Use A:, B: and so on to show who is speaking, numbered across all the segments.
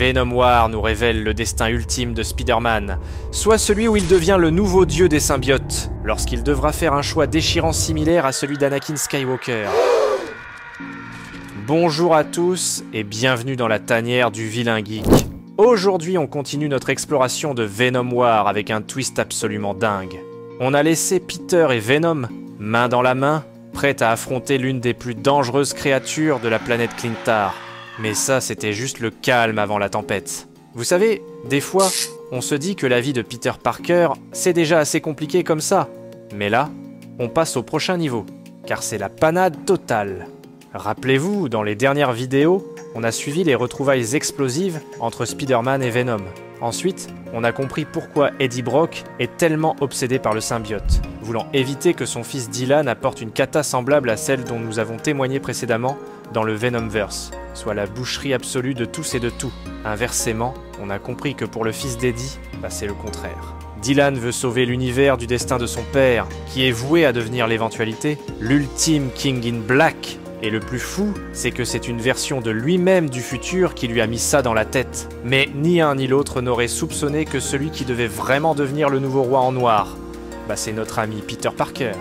A: Venom War nous révèle le destin ultime de Spider-Man, soit celui où il devient le nouveau dieu des symbiotes, lorsqu'il devra faire un choix déchirant similaire à celui d'Anakin Skywalker. Bonjour à tous et bienvenue dans la tanière du vilain geek. Aujourd'hui on continue notre exploration de Venom War avec un twist absolument dingue. On a laissé Peter et Venom, main dans la main, prêts à affronter l'une des plus dangereuses créatures de la planète Clintar. Mais ça, c'était juste le calme avant la tempête. Vous savez, des fois, on se dit que la vie de Peter Parker, c'est déjà assez compliqué comme ça. Mais là, on passe au prochain niveau, car c'est la panade totale. Rappelez-vous, dans les dernières vidéos, on a suivi les retrouvailles explosives entre Spider-Man et Venom. Ensuite, on a compris pourquoi Eddie Brock est tellement obsédé par le symbiote, voulant éviter que son fils Dylan apporte une cata semblable à celle dont nous avons témoigné précédemment dans le Venomverse, soit la boucherie absolue de tous et de tout. Inversement, on a compris que pour le fils d'Eddie, c'est le contraire. Dylan veut sauver l'univers du destin de son père, qui est voué à devenir l'éventualité, l'ultime King in Black. Et le plus fou, c'est que c'est une version de lui-même du futur qui lui a mis ça dans la tête. Mais ni un ni l'autre n'aurait soupçonné que celui qui devait vraiment devenir le nouveau roi en noir, c'est notre ami Peter Parker.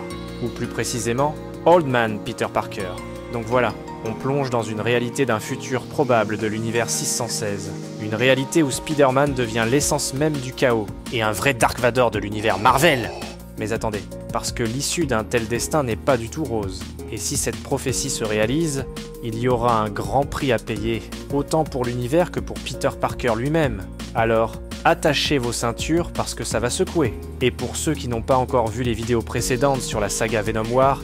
A: Ou plus précisément, Old Man Peter Parker. Donc voilà, on plonge dans une réalité d'un futur probable de l'univers 616. Une réalité où Spider-Man devient l'essence même du chaos, et un vrai Dark Vador de l'univers Marvel. Mais attendez, parce que l'issue d'un tel destin n'est pas du tout rose. Et si cette prophétie se réalise, il y aura un grand prix à payer, autant pour l'univers que pour Peter Parker lui-même. Alors, attachez vos ceintures parce que ça va secouer. Et pour ceux qui n'ont pas encore vu les vidéos précédentes sur la saga Venom War,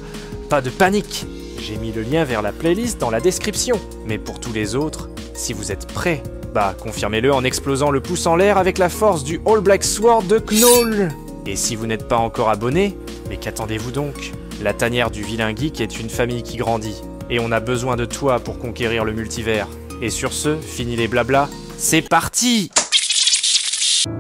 A: pas de panique! J'ai mis le lien vers la playlist dans la description. Mais pour tous les autres, si vous êtes prêts, confirmez-le en explosant le pouce en l'air avec la force du All Black Sword de Knull. Et si vous n'êtes pas encore abonné, mais qu'attendez-vous donc? La tanière du vilain geek est une famille qui grandit. Et on a besoin de toi pour conquérir le multivers. Et sur ce, fini les blablas, c'est parti!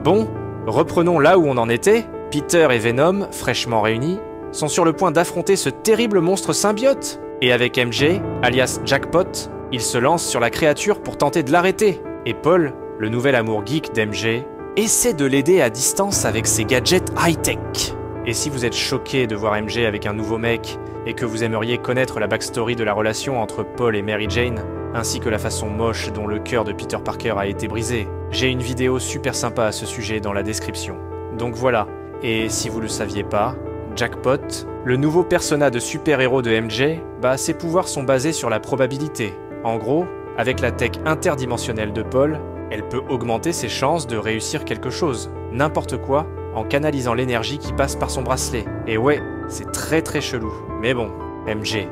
A: Bon, reprenons là où on en était. Peter et Venom, fraîchement réunis, sont sur le point d'affronter ce terrible monstre symbiote. Et avec MJ, alias Jackpot, ils se lancent sur la créature pour tenter de l'arrêter. Et Paul, le nouvel amour geek d'MJ, essaie de l'aider à distance avec ses gadgets high-tech. Et si vous êtes choqué de voir MJ avec un nouveau mec, et que vous aimeriez connaître la backstory de la relation entre Paul et Mary Jane, ainsi que la façon moche dont le cœur de Peter Parker a été brisé, j'ai une vidéo super sympa à ce sujet dans la description. Donc voilà, et si vous le saviez pas, Jackpot, le nouveau persona de super-héros de MJ, ses pouvoirs sont basés sur la probabilité. En gros, avec la tech interdimensionnelle de Paul, elle peut augmenter ses chances de réussir quelque chose, n'importe quoi, en canalisant l'énergie qui passe par son bracelet. Et ouais, c'est très chelou. Mais bon, MJ,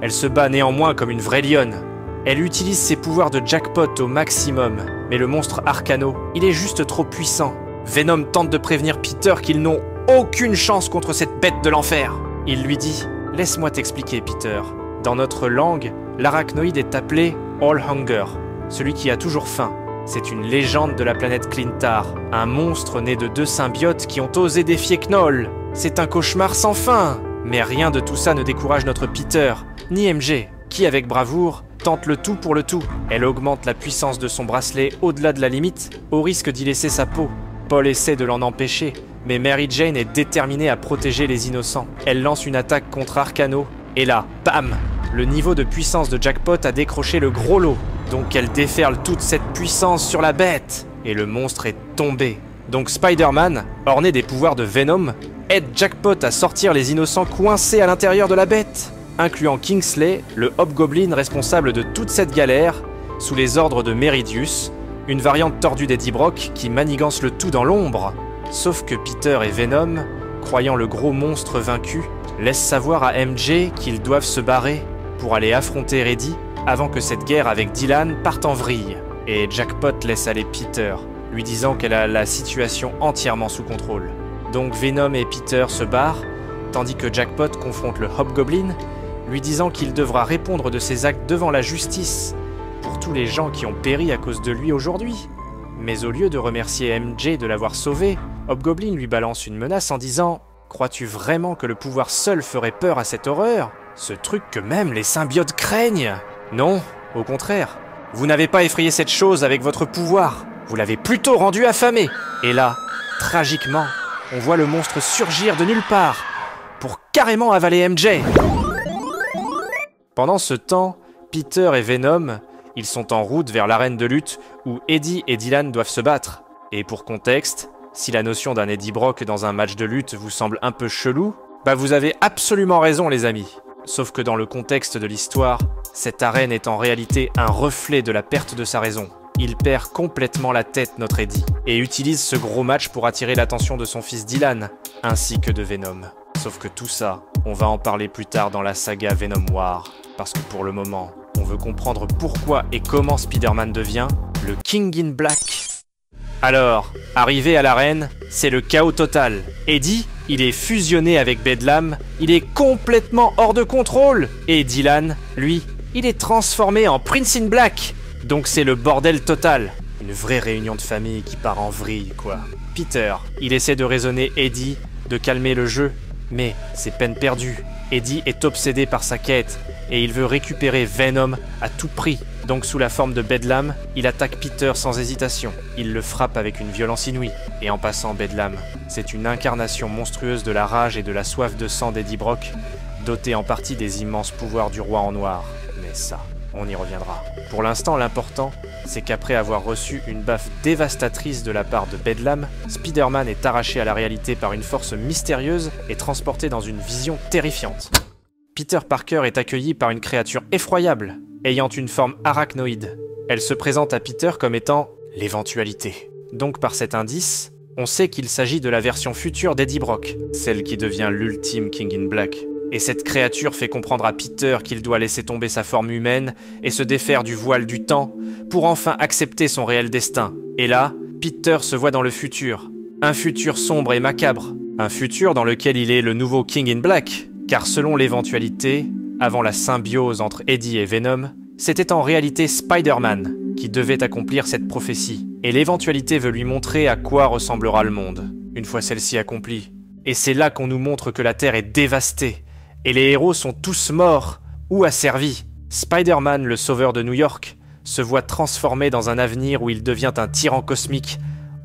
A: elle se bat néanmoins comme une vraie lionne. Elle utilise ses pouvoirs de Jackpot au maximum, mais le monstre Arcano, il est juste trop puissant. Venom tente de prévenir Peter qu'ils n'ont aucune chance contre cette bête de l'enfer. Il lui dit « Laisse-moi t'expliquer, Peter. Dans notre langue, l'arachnoïde est appelé All Hunger, celui qui a toujours faim. C'est une légende de la planète Clintar, un monstre né de deux symbiotes qui ont osé défier Knull. C'est un cauchemar sans fin. Mais rien de tout ça ne décourage notre Peter, ni MJ, qui avec bravoure tente le tout pour le tout. Elle augmente la puissance de son bracelet au-delà de la limite, au risque d'y laisser sa peau. Paul essaie de l'en empêcher, mais Mary Jane est déterminée à protéger les innocents. Elle lance une attaque contre Arcano, et là, bam! Le niveau de puissance de Jackpot a décroché le gros lot. Donc elle déferle toute cette puissance sur la bête, et le monstre est tombé. Donc Spider-Man, orné des pouvoirs de Venom, aide Jackpot à sortir les innocents coincés à l'intérieur de la bête, incluant Kingsley, le Hobgoblin responsable de toute cette galère, sous les ordres de Meridius, une variante tordue d'Eddie Brock qui manigance le tout dans l'ombre. Sauf que Peter et Venom, croyant le gros monstre vaincu, laissent savoir à MJ qu'ils doivent se barrer pour aller affronter Eddie avant que cette guerre avec Dylan parte en vrille. Et Jackpot laisse aller Peter, lui disant qu'elle a la situation entièrement sous contrôle. Donc Venom et Peter se barrent, tandis que Jackpot confronte le Hobgoblin, lui disant qu'il devra répondre de ses actes devant la justice, pour tous les gens qui ont péri à cause de lui aujourd'hui. Mais au lieu de remercier MJ de l'avoir sauvé, Hobgoblin lui balance une menace en disant « Crois-tu vraiment que le pouvoir seul ferait peur à cette horreur ? Ce truc que même les symbiotes craignent !» Non, au contraire. Vous n'avez pas effrayé cette chose avec votre pouvoir. Vous l'avez plutôt rendu affamé. Et là, tragiquement, on voit le monstre surgir de nulle part pour carrément avaler MJ. Pendant ce temps, Peter et Venom, ils sont en route vers l'arène de lutte où Eddie et Dylan doivent se battre. Et pour contexte, si la notion d'un Eddie Brock dans un match de lutte vous semble un peu chelou, bah vous avez absolument raison les amis. Sauf que dans le contexte de l'histoire, cette arène est en réalité un reflet de la perte de sa raison. Il perd complètement la tête, notre Eddie, et utilise ce gros match pour attirer l'attention de son fils Dylan, ainsi que de Venom. Sauf que tout ça, on va en parler plus tard dans la saga Venom War, parce que pour le moment, on veut comprendre pourquoi et comment Spider-Man devient le King in Black. Alors, arrivé à l'arène, c'est le chaos total. Eddie, il est fusionné avec Bedlam, il est complètement hors de contrôle. Et Dylan, lui, il est transformé en Prince in Black. Donc c'est le bordel total. Une vraie réunion de famille qui part en vrille, quoi. Peter, il essaie de raisonner Eddie, de calmer le jeu, mais c'est peine perdue. Eddie est obsédé par sa quête, et il veut récupérer Venom à tout prix. Donc sous la forme de Bedlam, il attaque Peter sans hésitation. Il le frappe avec une violence inouïe. Et en passant, Bedlam, c'est une incarnation monstrueuse de la rage et de la soif de sang d'Eddie Brock, dotée en partie des immenses pouvoirs du roi en noir. Mais ça, on y reviendra. Pour l'instant, l'important, c'est qu'après avoir reçu une baffe dévastatrice de la part de Bedlam, Spider-Man est arraché à la réalité par une force mystérieuse et transporté dans une vision terrifiante. Peter Parker est accueilli par une créature effroyable, ayant une forme arachnoïde. Elle se présente à Peter comme étant l'éventualité. Donc par cet indice, on sait qu'il s'agit de la version future d'Eddie Brock, celle qui devient l'ultime King in Black. Et cette créature fait comprendre à Peter qu'il doit laisser tomber sa forme humaine et se défaire du voile du temps pour enfin accepter son réel destin. Et là, Peter se voit dans le futur. Un futur sombre et macabre. Un futur dans lequel il est le nouveau King in Black. Car selon l'éventualité, avant la symbiose entre Eddie et Venom, c'était en réalité Spider-Man qui devait accomplir cette prophétie. Et l'éventualité veut lui montrer à quoi ressemblera le monde, une fois celle-ci accomplie. Et c'est là qu'on nous montre que la Terre est dévastée, et les héros sont tous morts ou asservis. Spider-Man, le sauveur de New York, se voit transformé dans un avenir où il devient un tyran cosmique,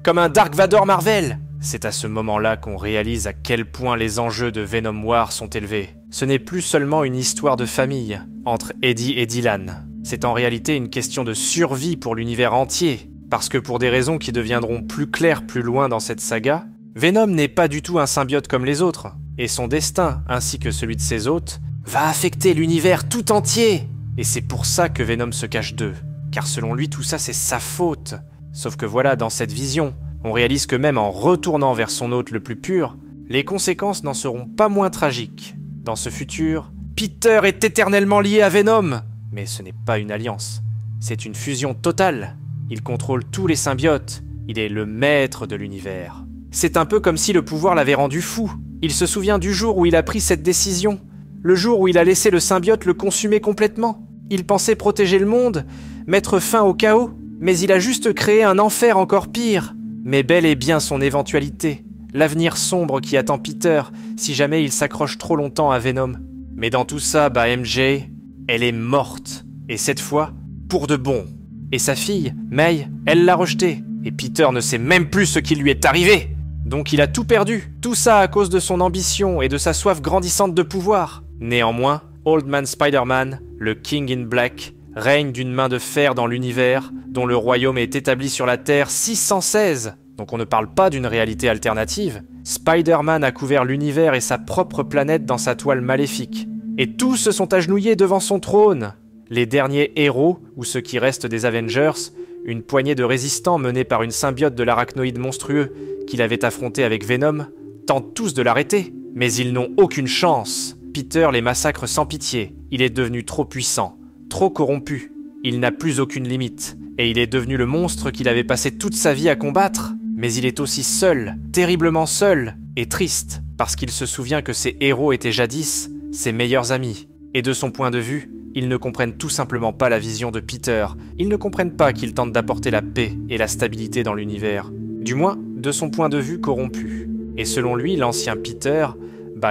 A: comme un Dark Vador Marvel. C'est à ce moment-là qu'on réalise à quel point les enjeux de Venom War sont élevés. Ce n'est plus seulement une histoire de famille entre Eddie et Dylan. C'est en réalité une question de survie pour l'univers entier. Parce que pour des raisons qui deviendront plus claires plus loin dans cette saga, Venom n'est pas du tout un symbiote comme les autres. Et son destin, ainsi que celui de ses hôtes, va affecter l'univers tout entier. Et c'est pour ça que Venom se cache d'eux. Car selon lui, tout ça c'est sa faute. Sauf que voilà, dans cette vision, on réalise que même en retournant vers son hôte le plus pur, les conséquences n'en seront pas moins tragiques. Dans ce futur, Peter est éternellement lié à Venom. Mais ce n'est pas une alliance, c'est une fusion totale. Il contrôle tous les symbiotes, il est le maître de l'univers. C'est un peu comme si le pouvoir l'avait rendu fou. Il se souvient du jour où il a pris cette décision, le jour où il a laissé le symbiote le consumer complètement. Il pensait protéger le monde, mettre fin au chaos, mais il a juste créé un enfer encore pire. Mais bel et bien son éventualité, l'avenir sombre qui attend Peter si jamais il s'accroche trop longtemps à Venom. Mais dans tout ça, MJ, elle est morte. Et cette fois, pour de bon. Et sa fille, May, elle l'a rejetée. Et Peter ne sait même plus ce qui lui est arrivé. Donc il a tout perdu. Tout ça à cause de son ambition et de sa soif grandissante de pouvoir. Néanmoins, Old Man Spider-Man, le King in Black, règne d'une main de fer dans l'univers, dont le royaume est établi sur la Terre 616. Donc on ne parle pas d'une réalité alternative. Spider-Man a couvert l'univers et sa propre planète dans sa toile maléfique. Et tous se sont agenouillés devant son trône. Les derniers héros, ou ceux qui restent des Avengers, une poignée de résistants menés par une symbiote de l'arachnoïde monstrueux qu'il avait affronté avec Venom, tentent tous de l'arrêter. Mais ils n'ont aucune chance. Peter les massacre sans pitié. Il est devenu trop puissant, trop corrompu. Il n'a plus aucune limite. Et il est devenu le monstre qu'il avait passé toute sa vie à combattre. Mais il est aussi seul, terriblement seul, et triste, parce qu'il se souvient que ses héros étaient jadis ses meilleurs amis. Et de son point de vue, ils ne comprennent tout simplement pas la vision de Peter. Ils ne comprennent pas qu'il tente d'apporter la paix et la stabilité dans l'univers. Du moins, de son point de vue corrompu. Et selon lui, l'ancien Peter,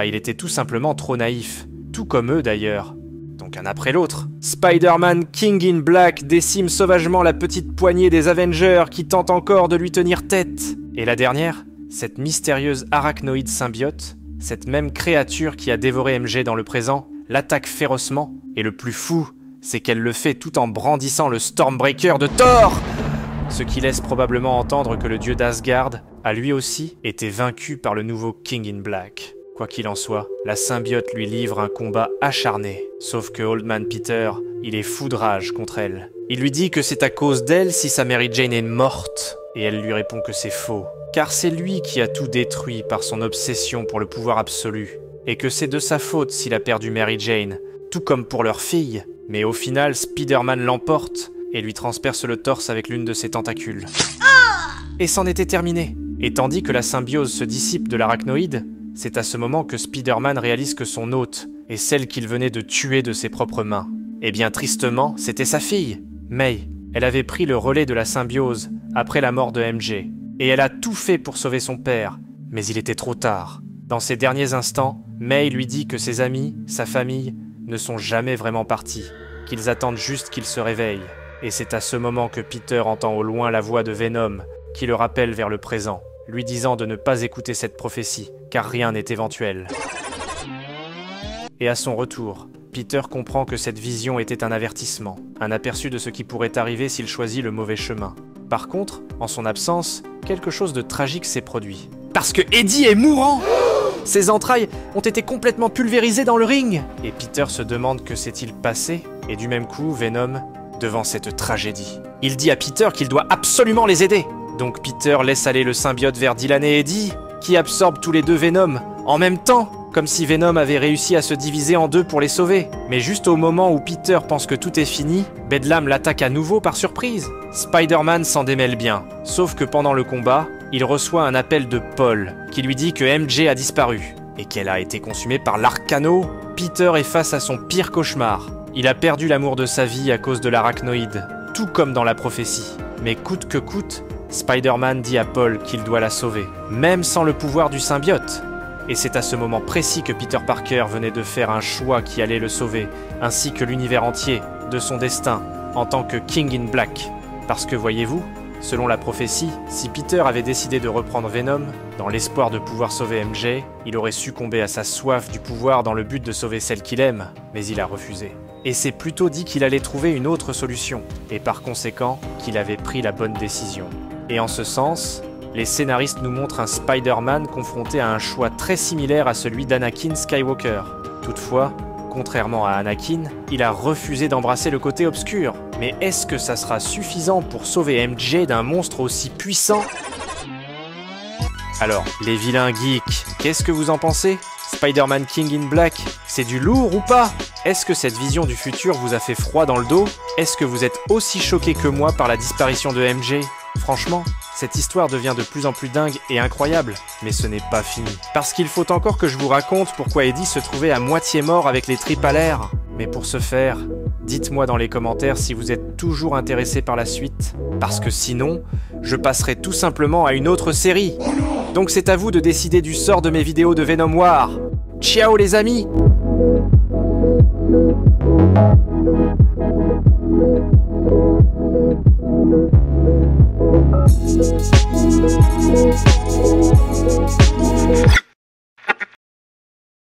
A: il était tout simplement trop naïf. Tout comme eux d'ailleurs. donc un après l'autre. Spider-Man King in Black décime sauvagement la petite poignée des Avengers qui tentent encore de lui tenir tête. Et la dernière, cette mystérieuse arachnoïde symbiote, cette même créature qui a dévoré MJ dans le présent, l'attaque férocement, et le plus fou, c'est qu'elle le fait tout en brandissant le Stormbreaker de Thor! Ce qui laisse probablement entendre que le dieu d'Asgard a lui aussi été vaincu par le nouveau King in Black. Quoi qu'il en soit, la symbiote lui livre un combat acharné, sauf que Old Man Peter, il est fou de rage contre elle. Il lui dit que c'est à cause d'elle si sa Mary Jane est morte, et elle lui répond que c'est faux, car c'est lui qui a tout détruit par son obsession pour le pouvoir absolu, et que c'est de sa faute s'il a perdu Mary Jane, tout comme pour leur fille. Mais au final, Spider-Man l'emporte et lui transperce le torse avec l'une de ses tentacules. Et c'en était terminé. Et tandis que la symbiose se dissipe de l'arachnoïde, c'est à ce moment que Spider-Man réalise que son hôte est celle qu'il venait de tuer de ses propres mains. Et bien tristement, c'était sa fille, May. Elle avait pris le relais de la symbiose après la mort de MJ. Et elle a tout fait pour sauver son père, mais il était trop tard. Dans ces derniers instants, May lui dit que ses amis, sa famille, ne sont jamais vraiment partis, qu'ils attendent juste qu'il se réveille. Et c'est à ce moment que Peter entend au loin la voix de Venom, qui le rappelle vers le présent, lui disant de ne pas écouter cette prophétie, car rien n'est éventuel. Et à son retour, Peter comprend que cette vision était un avertissement, un aperçu de ce qui pourrait arriver s'il choisit le mauvais chemin. Par contre, en son absence, quelque chose de tragique s'est produit. Parce que Eddie est mourant! Ses entrailles ont été complètement pulvérisées dans le ring. Et Peter se demande que s'est-il passé, et du même coup, Venom, devant cette tragédie. Il dit à Peter qu'il doit absolument les aider. Donc Peter laisse aller le symbiote vers Dylan et Eddie, qui absorbent tous les deux Venom, en même temps, comme si Venom avait réussi à se diviser en deux pour les sauver. Mais juste au moment où Peter pense que tout est fini, Bedlam l'attaque à nouveau par surprise. Spider-Man s'en démêle bien, sauf que pendant le combat, il reçoit un appel de Paul, qui lui dit que MJ a disparu, et qu'elle a été consumée par l'Arcano. Peter est face à son pire cauchemar. Il a perdu l'amour de sa vie à cause de l'arachnoïde, tout comme dans la prophétie. Mais coûte que coûte, Spider-Man dit à Paul qu'il doit la sauver, même sans le pouvoir du symbiote. Et c'est à ce moment précis que Peter Parker venait de faire un choix qui allait le sauver, ainsi que l'univers entier, de son destin, en tant que King in Black. Parce que voyez-vous, selon la prophétie, si Peter avait décidé de reprendre Venom, dans l'espoir de pouvoir sauver MJ, il aurait succombé à sa soif du pouvoir dans le but de sauver celle qu'il aime, mais il a refusé. Et c'est plutôt dit qu'il allait trouver une autre solution, et par conséquent, qu'il avait pris la bonne décision. Et en ce sens, les scénaristes nous montrent un Spider-Man confronté à un choix très similaire à celui d'Anakin Skywalker. Toutefois, contrairement à Anakin, il a refusé d'embrasser le côté obscur. Mais est-ce que ça sera suffisant pour sauver MJ d'un monstre aussi puissant? Alors, les vilains geeks, qu'est-ce que vous en pensez? Spider-Man King in Black, c'est du lourd ou pas? Est-ce que cette vision du futur vous a fait froid dans le dos? Est-ce que vous êtes aussi choqué que moi par la disparition de MJ? Franchement, cette histoire devient de plus en plus dingue et incroyable, mais ce n'est pas fini. Parce qu'il faut encore que je vous raconte pourquoi Eddie se trouvait à moitié mort avec les tripes à l'air. Mais pour ce faire, dites-moi dans les commentaires si vous êtes toujours intéressé par la suite, parce que sinon, je passerai tout simplement à une autre série. Donc c'est à vous de décider du sort de mes vidéos de Venom War. Ciao les amis!